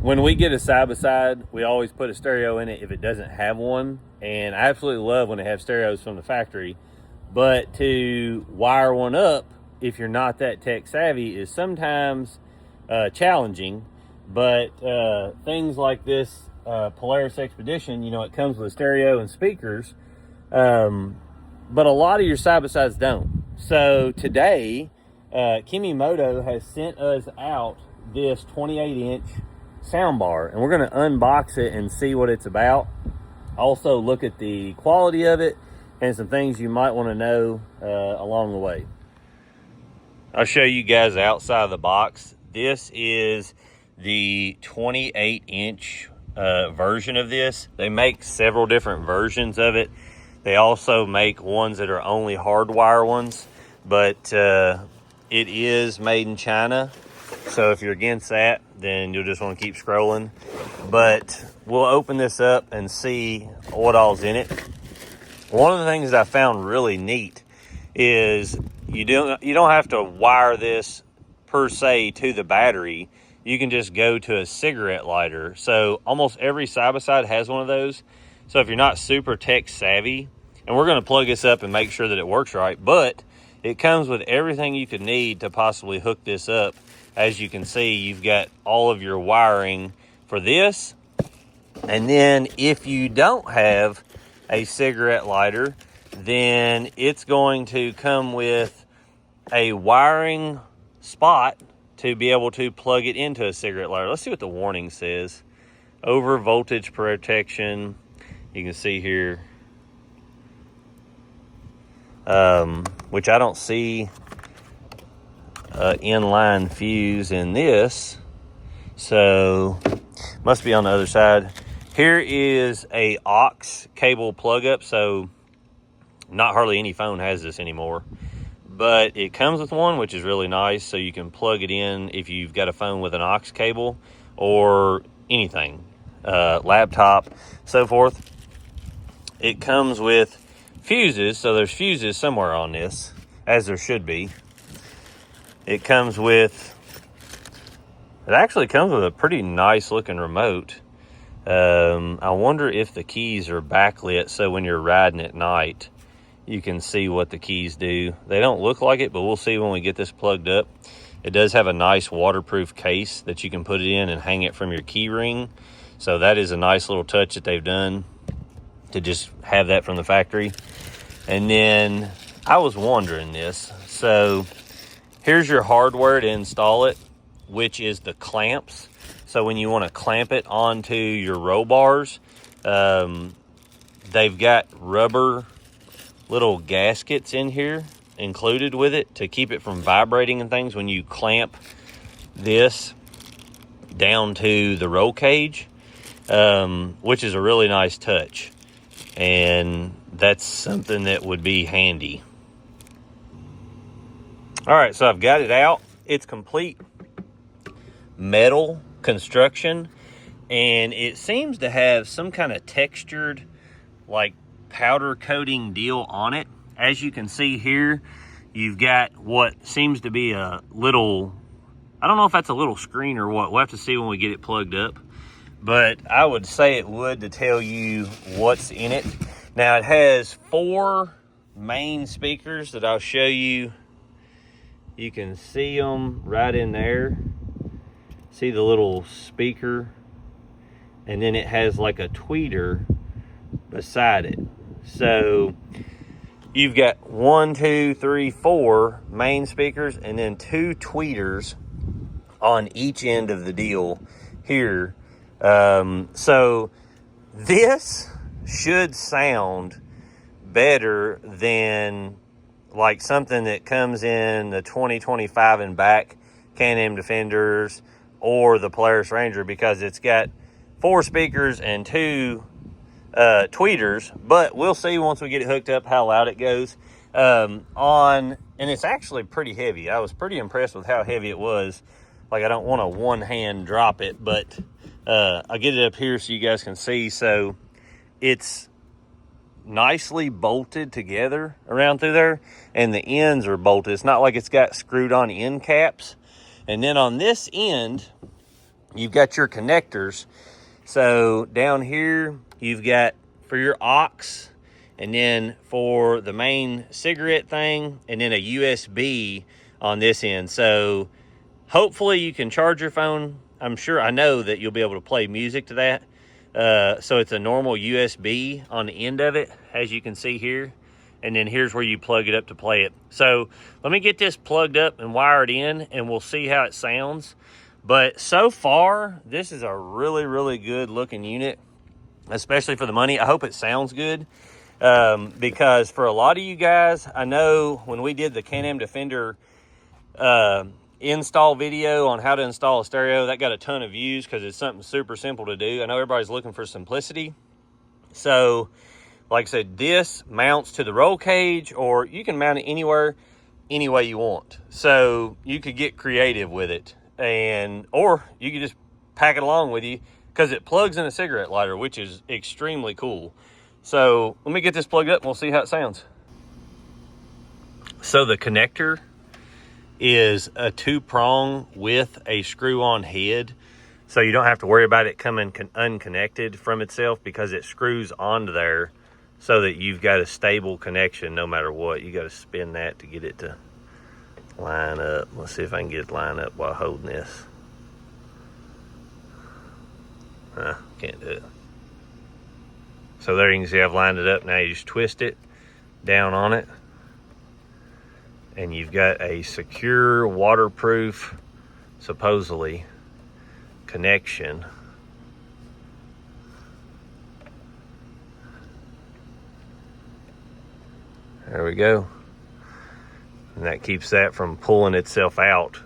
When we get a side-by-side, we always put a stereo in it if it doesn't have one. And I absolutely love when they have stereos from the factory. But to wire one up, if you're not that tech savvy, is sometimes challenging. But things like this Polaris Expedition, you know, it comes with stereo and speakers. But a lot of your side-by-sides don't. So today, Kemimoto has sent us out this 28-inch soundbar, and we're going to unbox it and see what it's about. Also look at the quality of it and some things you might want to know along the way. I'll show you guys outside of the box. This is the 28-inch version of this. They make several different versions of it. They also make ones that are only hardwire ones, but it is made in China. So if you're against that, then you'll just want to keep scrolling. But we'll open this up and see what all's in it. One of the things that I found really neat is you don't have to wire this per se to the battery. You can just go to a cigarette lighter. So almost every side-by-side has one of those. So if you're not super tech savvy, and we're going to plug this up and make sure that it works right, but it comes with everything you could need to possibly hook this up. As you can see, you've got all of your wiring for this. And then if you don't have a cigarette lighter, then it's going to come with a wiring spot to be able to plug it into a cigarette lighter. Let's see what the warning says. Over voltage protection. You can see here, which I don't see inline fuse in this, so must be on the other side. Here is a aux cable plug up, so not hardly any phone has this anymore, but it comes with one, which is really nice. So you can plug it in if you've got a phone with an aux cable or anything, laptop, so forth. It comes with fuses, so there's fuses somewhere on this, as there should be. It actually comes with a pretty nice looking remote. I wonder if the keys are backlit, so when you're riding at night, you can see what the keys do. They don't look like it, but we'll see when we get this plugged up. It does have a nice waterproof case that you can put it in and hang it from your key ring. So that is a nice little touch that they've done to just have that from the factory. And then I was wondering this. So here's your hardware to install it, which is the clamps. So when you want to clamp it onto your roll bars, they've got rubber little gaskets in here included with it to keep it from vibrating and things when you clamp this down to the roll cage, which is a really nice touch. And that's something that would be handy. All right, so I've got it out. It's complete metal construction, and it seems to have some kind of textured, like, powder coating deal on it. As you can see here, you've got what seems to be a little, I don't know if that's a little screen or what. We'll have to see when we get it plugged up, but I would say it would to tell you what's in it. Now, it has 4 main speakers that I'll show you. You can see them right in there. See the little speaker? And then it has like a tweeter beside it. So you've got 1, 2, 3, 4 main speakers and then 2 tweeters on each end of the deal here. So this should sound better than like something that comes in the 2025 and back Can-Am Defenders or the Polaris Ranger, because it's got 4 speakers and 2 tweeters. But we'll see once we get it hooked up how loud it goes. And it's actually pretty heavy. I was pretty impressed with how heavy it was. Like, I don't want to one-hand drop it, but I'll get it up here so you guys can see. So it's nicely bolted together around through there, and the ends are bolted. It's not like it's got screwed on end caps. And then on this end, you've got your connectors. So down here, you've got for your aux, and then for the main cigarette thing, and then a USB on this end. So hopefully you can charge your phone. I know that you'll be able to play music to that. So it's a normal USB on the end of it, as you can see here. And then here's where you plug it up to play it. So let me get this plugged up and wired in, and we'll see how it sounds. But so far, this is a really, really good looking unit, especially for the money. I hope it sounds good. Because for a lot of you guys, I know when we did the Can-Am Defender install video on how to install a stereo, that got a ton of views because it's something super simple to do. I know everybody's looking for simplicity. So, like I said, this mounts to the roll cage, or you can mount it anywhere, any way you want. So you could get creative with it, or you could just pack it along with you because it plugs in a cigarette lighter, which is extremely cool. So let me get this plugged up and we'll see how it sounds. So the connector is a 2-prong with a screw-on head. So you don't have to worry about it coming unconnected from itself, because it screws onto there so that you've got a stable connection no matter what. You got to spin that to get it to line up. Let's see if I can get it lined up while holding this. Can't do it. So there you can see I've lined it up. Now you just twist it down on it, and you've got a secure, waterproof, supposedly, connection. There we go. And that keeps that from pulling itself out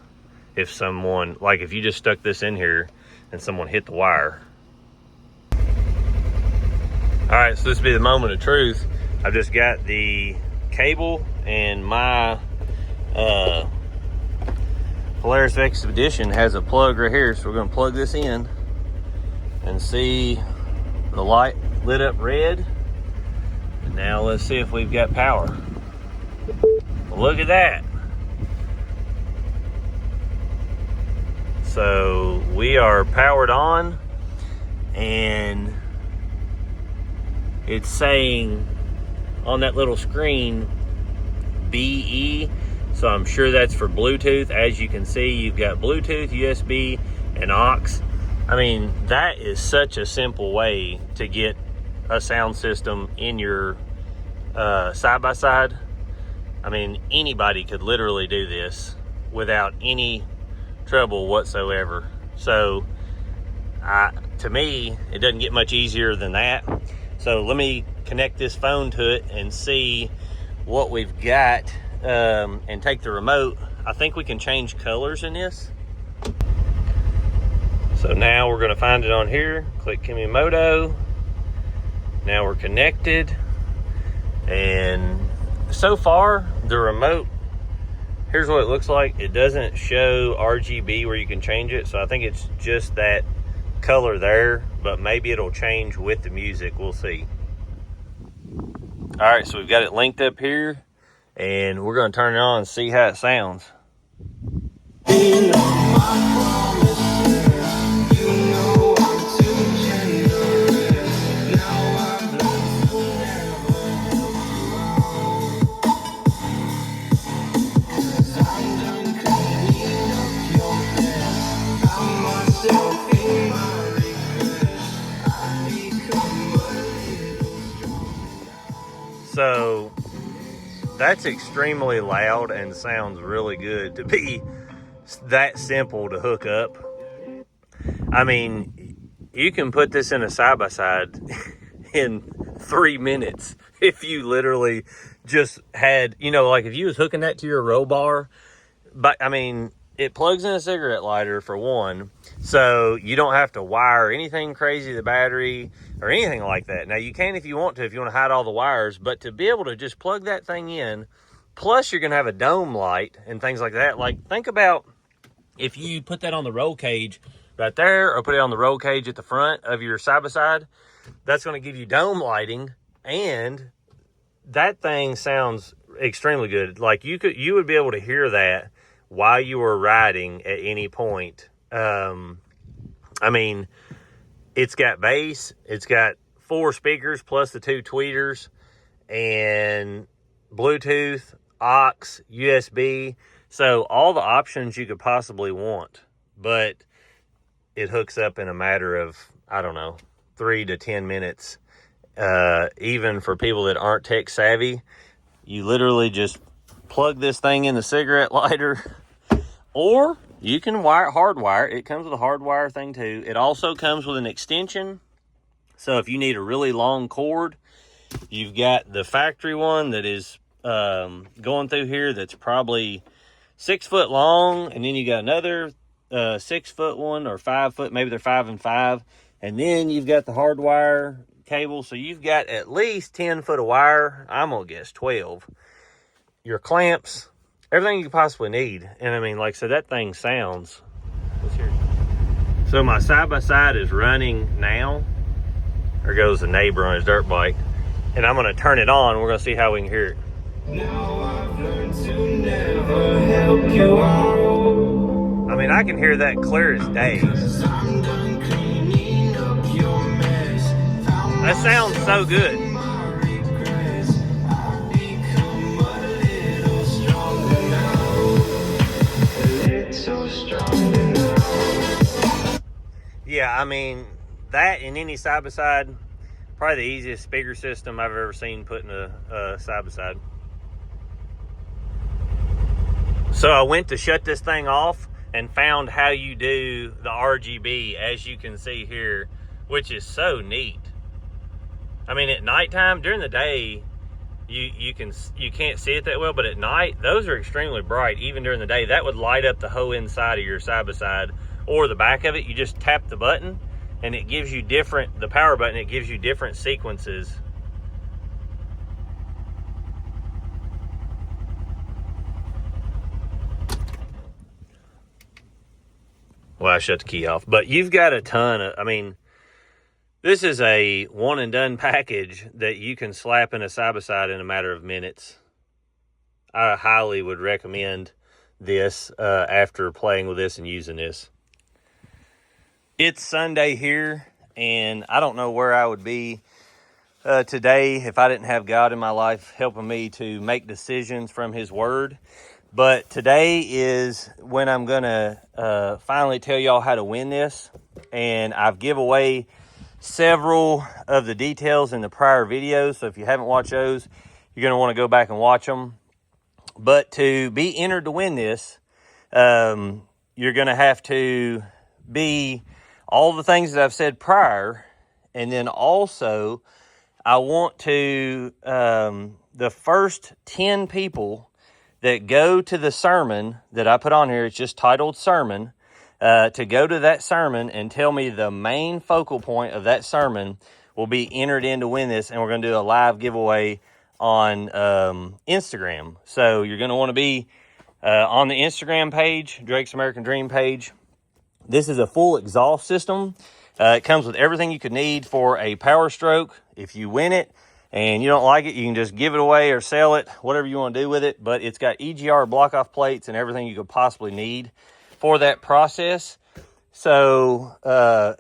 if someone, like if you just stuck this in here and someone hit the wire. All right, so this will be the moment of truth. I've just got the cable, and my Polaris Expedition has a plug right here, so we're going to plug this in and see the light lit up red. And now let's see if we've got power. Well, look at that. So we are powered on, and it's saying on that little screen BE, so I'm sure that's for Bluetooth. As you can see, you've got Bluetooth, USB, and aux. I mean, that is such a simple way to get a sound system in your side-by-side. I mean, anybody could literally do this without any trouble whatsoever. So to me, it doesn't get much easier than that. So let me connect this phone to it and see what we've got, and take the remote. I think we can change colors in this. So now we're gonna find it on here, click Kemimoto. Now we're connected, and so far the remote, here's what it looks like. It doesn't show RGB where you can change it, so I think it's just that color there, but maybe it'll change with the music. We'll see. All right, so we've got it linked up here, and we're going to turn it on and see how it sounds. So that's extremely loud and sounds really good to be that simple to hook up. I mean, you can put this in a side-by-side in 3 minutes if you literally just had, you know, like if you was hooking that to your roll bar. But I mean, it plugs in a cigarette lighter for one, so you don't have to wire anything crazy, the battery or anything like that. Now you can if you want to hide all the wires, but to be able to just plug that thing in, plus you're gonna have a dome light and things like that. Like, think about if you put that on the roll cage right there, or put it on the roll cage at the front of your side-by-side, that's gonna give you dome lighting, and that thing sounds extremely good. Like you would be able to hear that while you were riding at any point. I mean, it's got bass, it's got 4 speakers plus the 2 tweeters, and Bluetooth, aux, USB. So all the options you could possibly want, but it hooks up in a matter of, I don't know, 3 to 10 minutes. Even for people that aren't tech savvy, you literally just plug this thing in the cigarette lighter, or you can hardwire. It comes with a hardwire thing too. It also comes with an extension. So if you need a really long cord, you've got the factory one that is going through here that's probably 6 foot long, and then you got another 6 foot one, or 5 foot, maybe they're 5 and 5, and then you've got the hardwire cable. So you've got at least 10 foot of wire. I'm gonna guess 12. Your clamps, everything you could possibly need. And I mean, like I said, that thing sounds, let's hear it. So my side-by-side is running now. There goes the neighbor on his dirt bike. And I'm gonna turn it on. We're gonna see how we can hear it. Now I've learned to never help you out. I mean, I can hear that clear as day. That sounds so good. Yeah, I mean, that and any side-by-side, probably the easiest speaker system I've ever seen put in a side-by-side. So I went to shut this thing off and found how you do the RGB, as you can see here, which is so neat. I mean, at nighttime, during the day, you can't see it that well, but at night, those are extremely bright. Even during the day, that would light up the whole inside of your side-by-side or the back of it. You just tap the button and it gives you the power button, it gives you different sequences. Well, I shut the key off, but you've got a ton of, I mean, this is a one and done package that you can slap in a side-by-side in a matter of minutes. I highly would recommend this after playing with this and using this. It's Sunday here, and I don't know where I would be today if I didn't have God in my life helping me to make decisions from His Word. But today is when I'm going to finally tell y'all how to win this. And I've give away several of the details in the prior videos. So if you haven't watched those, you're going to want to go back and watch them. But to be entered to win this, you're going to have to be all the things that I've said prior. And then also, I want to, the first 10 people that go to the sermon that I put on here, it's just titled Sermon, to go to that sermon and tell me the main focal point of that sermon will be entered in to win this. And we're going to do a live giveaway on Instagram. So you're going to want to be on the Instagram page, Drake's American Dream page. This is a full exhaust system. It comes with everything you could need for a power stroke. If you win it and you don't like it, you can just give it away or sell it, whatever you want to do with it. But it's got EGR block-off plates and everything you could possibly need for that process. So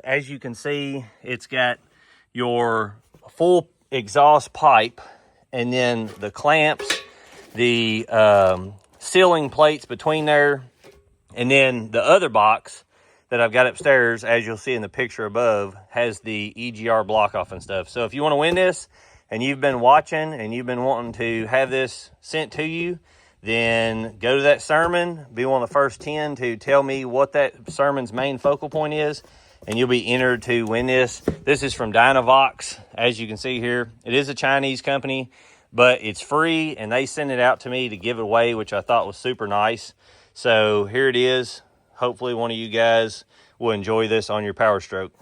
as you can see, it's got your full exhaust pipe, and then the clamps, the sealing plates between there, and then the other box that I've got upstairs, as you'll see in the picture above, has the EGR block off and stuff. So if you want to win this and you've been watching and you've been wanting to have this sent to you, then go to that sermon, be one of the first 10 to tell me what that sermon's main focal point is, and you'll be entered to win this. This is from Dynavox, as you can see here. It is a Chinese company, but it's free, and they send it out to me to give it away, which I thought was super nice. So here it is. Hopefully one of you guys will enjoy this on your power stroke.